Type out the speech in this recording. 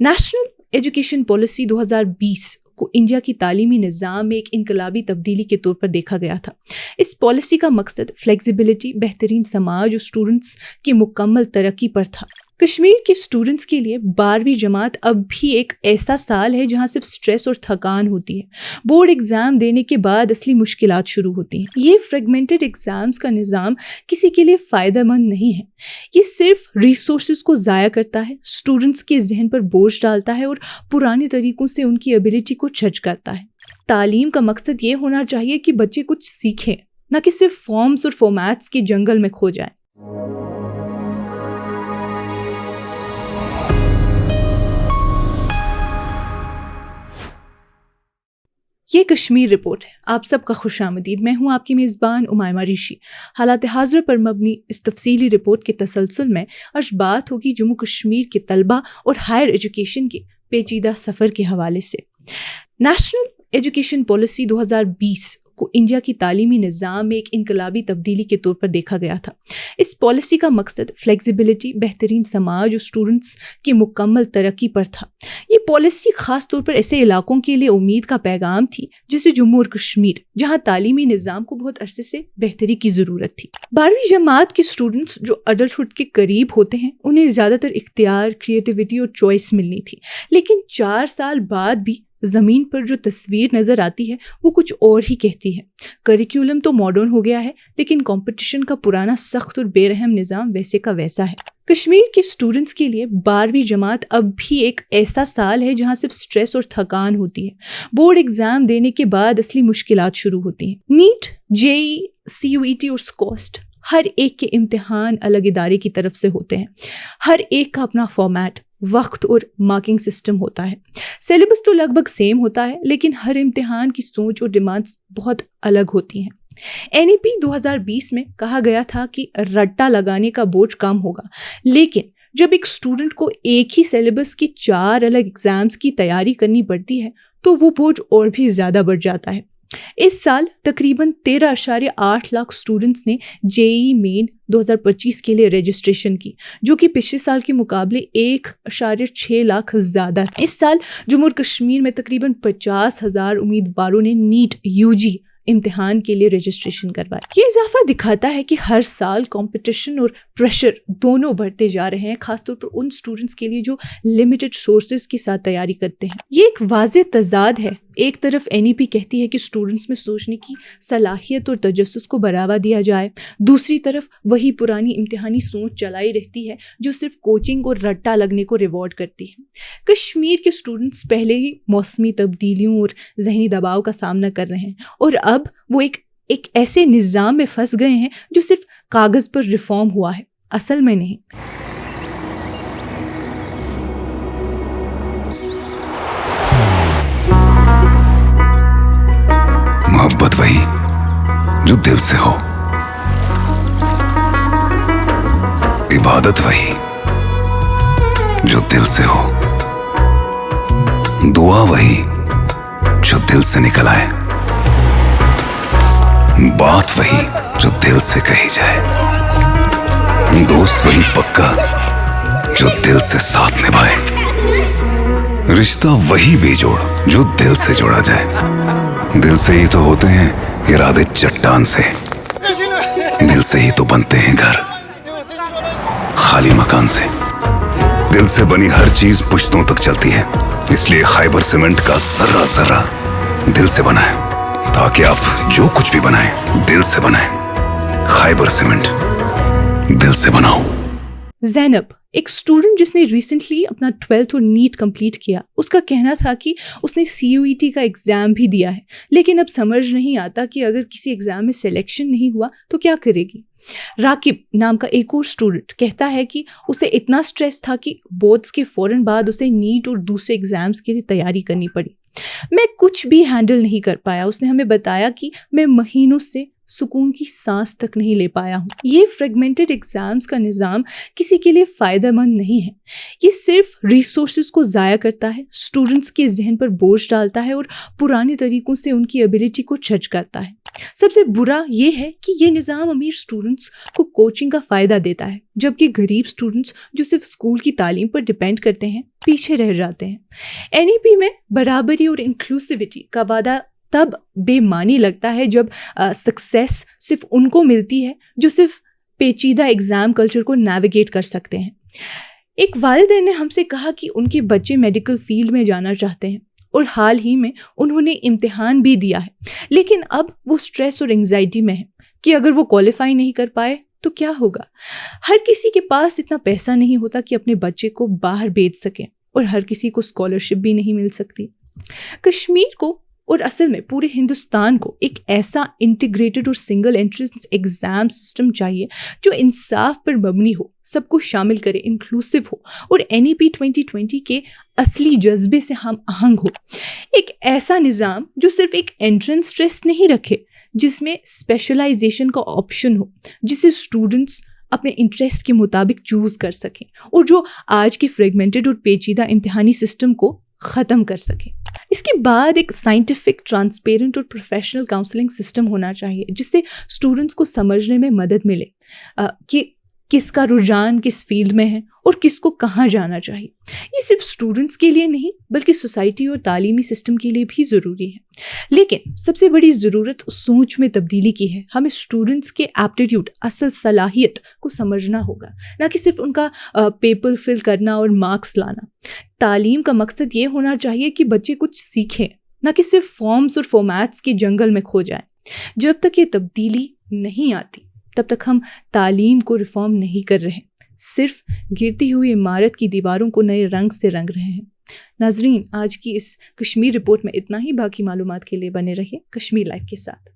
National education policy 2020 کو India کی تعلیمی نظام میں ایک انقلابی تبدیلی کے طور پر دیکھا گیا تھا۔ اس پالیسی کا مقصد فلیکسیبلٹی، بہترین سماج اور اسٹوڈنٹس کی مکمل ترقی پر تھا۔ کشمیر کے اسٹوڈنٹس کے لیے 12ویں جماعت اب بھی ایک ایسا سال ہے جہاں صرف سٹریس اور تھکان ہوتی ہے۔ بورڈ ایگزام دینے کے بعد اصلی مشکلات شروع ہوتی ہیں۔ یہ فریگمنٹڈ ایگزامز کا نظام کسی کے لیے فائدہ مند نہیں ہے۔ یہ صرف ریسورسز کو ضائع کرتا ہے، اسٹوڈنٹس کے ذہن پر بوجھ ڈالتا ہے اور پرانے طریقوں سے ان کی ایبلٹی کو جج کرتا ہے۔ تعلیم کا مقصد یہ ہونا چاہیے کہ بچے کچھ سیکھیں، نہ کہ صرف فارمز اور فارمیٹس کے جنگل میں کھو جائیں۔ یہ کشمیر رپورٹ ہے۔ آپ سب کا خوش آمدید۔ میں ہوں آپ کی میزبان امائمہ ریشی۔ حالات حاضر پر مبنی اس تفصیلی رپورٹ کے تسلسل میں آج بات ہوگی جموں کشمیر کے طلبہ اور ہائر ایجوکیشن کے پیچیدہ سفر کے حوالے سے۔ نیشنل ایجوکیشن پالیسی 2020 کو انڈیا کی تعلیمی نظام میں ایک انقلابی تبدیلی کے طور پر دیکھا گیا تھا۔ اس پالیسی کا مقصد فلیکسیبلٹی، بہترین سماج اور اسٹوڈنٹس کی مکمل ترقی پر تھا۔ یہ پالیسی خاص طور پر ایسے علاقوں کے لیے امید کا پیغام تھی جیسے جموں اور کشمیر، جہاں تعلیمی نظام کو بہت عرصے سے بہتری کی ضرورت تھی۔ 12ویں جماعت کے اسٹوڈنٹس جو ایڈلٹہڈ کے قریب ہوتے ہیں انہیں زیادہ تر اختیار، کریٹیوٹی اور چوائس ملنی تھی، لیکن 4 سال بعد بھی زمین پر جو تصویر نظر آتی ہے وہ کچھ اور ہی کہتی ہے۔ کریکولم تو ماڈرن ہو گیا ہے، لیکن کمپٹیشن کا پرانا سخت اور بے رحم نظام ویسے کا ویسا ہے۔ کشمیر کے اسٹوڈنٹس کے لیے 12ویں جماعت اب بھی ایک ایسا سال ہے جہاں صرف سٹریس اور تھکان ہوتی ہے۔ بورڈ ایگزام دینے کے بعد اصلی مشکلات شروع ہوتی ہیں۔ نیٹ، JEE، CUET اور SCOST، ہر ایک کے امتحان الگ ادارے کی طرف سے ہوتے ہیں۔ ہر ایک کا اپنا فارمیٹ، وقت اور مارکنگ سسٹم ہوتا ہے۔ سیلیبس تو لگ بھگ سیم ہوتا ہے، لیکن ہر امتحان کی سوچ اور ڈیمانڈز بہت الگ ہوتی ہیں۔ NEP 2020 میں کہا گیا تھا کہ رٹا لگانے کا بوجھ کم ہوگا، لیکن جب ایک اسٹوڈنٹ کو ایک ہی سیلیبس کی 4 الگ ایگزامز کی تیاری کرنی پڑتی ہے تو وہ بوجھ اور بھی زیادہ بڑھ جاتا ہے۔ اس سال تقریباً 13.8 لاکھ اسٹوڈنٹس نے JEE مین 2025 کے لیے رجسٹریشن کی، جو کہ پچھلے سال کے مقابلے 1.6 لاکھ زیادہ ہے۔ اس سال جموں اور کشمیر میں تقریباً 50,000 امیدواروں نے نیٹ UG امتحان کے لیے رجسٹریشن کروایا۔ یہ اضافہ دکھاتا ہے کہ ہر سال کمپٹیشن اور پریشر دونوں بڑھتے جا رہے ہیں، خاص طور پر ان اسٹوڈنٹس کے لیے جو لمیٹڈ سورسز کے ساتھ تیاری کرتے ہیں۔ یہ ایک واضح تضاد ہے۔ ایک طرف NEP کہتی ہے کہ اسٹوڈنٹس میں سوچنے کی صلاحیت اور تجسس کو بڑھاوا دیا جائے، دوسری طرف وہی پرانی امتحانی سوچ چلائی رہتی ہے جو صرف کوچنگ اور رٹا لگنے کو ریوارڈ کرتی ہے۔ کشمیر کے اسٹوڈنٹس پہلے ہی موسمی تبدیلیوں اور ذہنی دباؤ کا سامنا کر رہے ہیں، اور اب وہ ایک ایسے نظام میں پھنس گئے ہیں جو صرف کاغذ پر ریفارم ہوا ہے، اصل میں نہیں۔ محبت وہی جو دل سے ہو، عبادت وہی جو دل سے ہو، دعا وہی جو دل سے نکل آئے، بات وہی جو دل سے کہی جائے، دوست وہی پکا جو دل سے ساتھ نبھائے، رشتہ وہی بے جوڑ جو دل سے جوڑا جائے۔ دل سے ہی تو ہوتے ہیں ارادے چٹان سے، دل سے ہی تو بنتے ہیں گھر خالی مکان سے۔ دل سے بنی ہر چیز پشتوں تک چلتی ہے، اس لیے خیبر سیمنٹ کا ذرہ ذرہ دل سے بنا ہے، تاکہ آپ جو کچھ بھی بنائیں دل سے بنائیں۔ خیبر سیمنٹ، دل سے بناؤ۔ زینب، ایک اسٹوڈنٹ جس نے ریسنٹلی اپنا 12th اور نیٹ کمپلیٹ کیا، اس کا کہنا تھا کہ اس نے CUET کا ایگزام بھی دیا ہے، لیکن اب سمجھ نہیں آتا کہ اگر کسی ایگزام میں سلیکشن نہیں ہوا تو کیا کرے گی۔ راکب نام کا ایک اور اسٹوڈنٹ کہتا ہے کہ اسے اتنا سٹریس تھا کہ بورڈز کے فوراً بعد اسے نیٹ اور دوسرے ایگزامز کے لیے تیاری کرنی پڑی۔ میں کچھ بھی ہینڈل نہیں کر پایا۔ اس نے ہمیں بتایا کہ میں مہینوں سے سکون کی سانس تک نہیں لے پایا ہوں۔ یہ فریگمنٹڈ ایگزامز کا نظام کسی کے لیے فائدہ مند نہیں ہے۔ یہ صرف ریسورسز کو ضائع کرتا ہے، اسٹوڈنٹس کے ذہن پر بوجھ ڈالتا ہے اور پرانے طریقوں سے ان کی ایبلٹی کو جج کرتا ہے۔ سب سے برا یہ ہے کہ یہ نظام امیر اسٹوڈنٹس کو کوچنگ کا فائدہ دیتا ہے، جبکہ غریب اسٹوڈنٹس جو صرف اسکول کی تعلیم پر ڈپینڈ کرتے ہیں پیچھے رہ جاتے ہیں۔ NEP میں برابری اور انکلوسیوٹی کا وعدہ تب بے معنی لگتا ہے جب سکسیس صرف ان کو ملتی ہے جو صرف پیچیدہ ایگزام کلچر کو نیویگیٹ کر سکتے ہیں۔ ایک والدین نے ہم سے کہا کہ ان کے بچے میڈیکل فیلڈ میں جانا چاہتے ہیں اور حال ہی میں انہوں نے امتحان بھی دیا ہے، لیکن اب وہ سٹریس اور انگزائٹی میں ہے کہ اگر وہ کوالیفائی نہیں کر پائے تو کیا ہوگا۔ ہر کسی کے پاس اتنا پیسہ نہیں ہوتا کہ اپنے بچے کو باہر بھیج سکیں، اور ہر کسی کو اسکالرشپ بھی نہیں مل سکتی۔ کشمیر کو اور اصل میں پورے ہندوستان کو ایک ایسا انٹیگریٹڈ اور سنگل انٹرنس ایگزام سسٹم چاہیے جو انصاف پر مبنی ہو، سب کو شامل کرے، انکلوسیو ہو اور NEP 2020 کے اصلی جذبے سے ہم آہنگ ہو۔ ایک ایسا نظام جو صرف ایک انٹرنس ٹیسٹ نہیں رکھے، جس میں اسپیشلائزیشن کا آپشن ہو، جسے اسٹوڈنٹس اپنے انٹرسٹ کے مطابق چوز کر سکیں، اور جو آج کے فریگمنٹڈ اور پیچیدہ امتحانی سسٹم کو ختم کر سکیں۔ اس کے بعد ایک سائنٹیفک، ٹرانسپیرنٹ اور پروفیشنل کاؤنسلنگ سسٹم ہونا چاہیے، جس سے اسٹوڈنٹس کو سمجھنے میں مدد ملے کہ کس کا رجحان کس فیلڈ میں ہے اور کس کو کہاں جانا چاہیے۔ یہ صرف اسٹوڈنٹس کے لیے نہیں بلکہ سوسائٹی اور تعلیمی سسٹم کے لیے بھی ضروری ہے۔ لیکن سب سے بڑی ضرورت سوچ میں تبدیلی کی ہے۔ ہمیں اسٹوڈنٹس کے ایپٹیٹیوڈ، اصل صلاحیت کو سمجھنا ہوگا، نہ کہ صرف ان کا پیپر فل کرنا اور مارکس لانا۔ تعلیم کا مقصد یہ ہونا چاہیے کہ بچے کچھ سیکھیں، نہ کہ صرف فارمز اور فارمیٹس کے جنگل میں کھو جائیں۔ جب تک یہ تبدیلی نہیں آتی تب تک ہم تعلیم کو ریفارم نہیں کر رہے، صرف گرتی ہوئی عمارت کی دیواروں کو نئے رنگ سے رنگ رہے ہیں۔ ناظرین، آج کی اس کشمیر رپورٹ میں اتنا ہی۔ باقی معلومات کے لیے بنے رہیے کشمیر لائف کے ساتھ۔